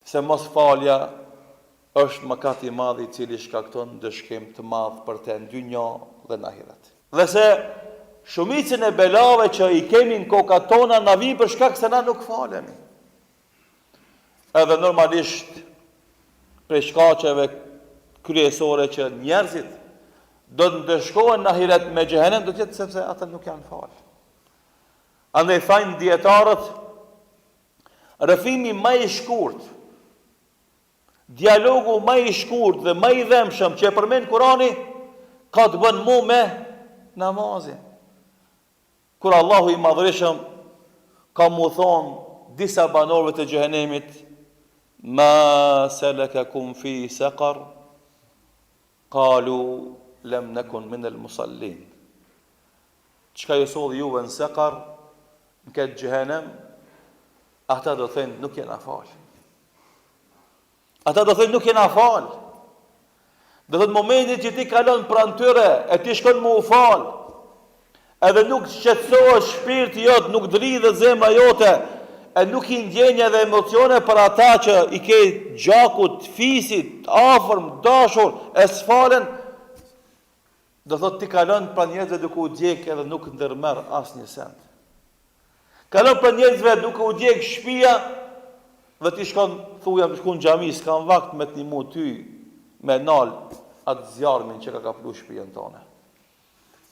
se mos falja është mëkat i madh i cili shkakton dëshkim të madh për të në dynja dhe në ahiret. Dhe se shumicën e belave që i kemi në kokat tona na vijnë për shkak se na nuk falemi. Edhe normalisht prej shkaqeve kryesore që njerëzit do të ndeshkohen në ahiret me xhehenem do të jetë sepse ata nuk janë fal. Andaj thajnë dietarët, rrëfimi më i shkurt, dialogu më i shkurt dhe më i dhëmshëm që e përmend Kurani ka të bën mu me namazin. Kur Allahu i Madhërisëm ka mu thonë disa banorëve të xhehenemit, ma salakakum fi saqar, qalu lam nakun min al-musallin. Çka ju solli juve në saqar, në këtë xhehenem, ata do thënë nuk jena fal. Ata do thënë nuk jena fal. Do thënë momentin që ti kalon pranë tyre, e ti shkon më u fal, edhe nuk shqetësohet shpirti jot, nuk dridhet zemra jote, e nuk i ndjenja dhe emocione për ata që i ke gjakut, fisit, afërm, dashur, e s'falen, do thot ti kalon pranë njerëzve duke u djeg edhe nuk ndërmerr asnjë send. Kalon pranë njerëzve duke u djeg shtëpia dhe ti shkon thuja shkon në xhami, s'kan vakt me të nimu ty me nal atë zjarmin që ka kaplu shtëpinë tonë.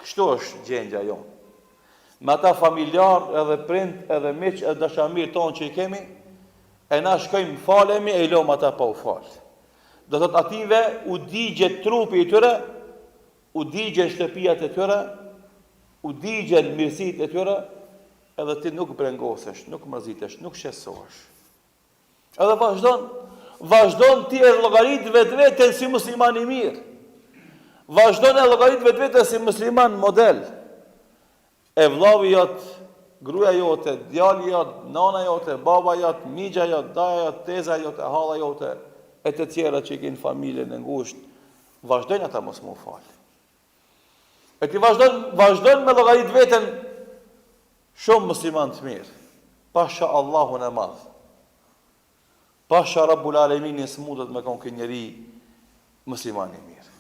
Kështu është gjendja jonë. Me ata familjar edhe prind edhe miq edhe dashamir tonë që i kemi, e na shkojmë falemi e i lëm ata pa u fal. Do thot ative u digje trupi i tyre, u digje shtëpiat e tyre, u digje mirësit e tyre, edhe ti nuk brengosesh, nuk mërzitesh, nuk shqetësohesh. Edhe vazhdon ti e llogarit vetveten si musliman i mirë. Vazhdon e llogarit vetveten si musliman model. E vllavi jot, gruaja jote, djali jot, nana jote, baba jot, migja jot, daja jot, teza jote, halla jote, e të tjera që i kinë familjen e ngushtë, vazhdojnë ata mos më fal. E ti vazhdon me llogarit veten shumë musliman të mirë. Pasha Allahun e madh. Pasha Rabbul Aleminin s'mundet me kon kë njeri musliman i mirë.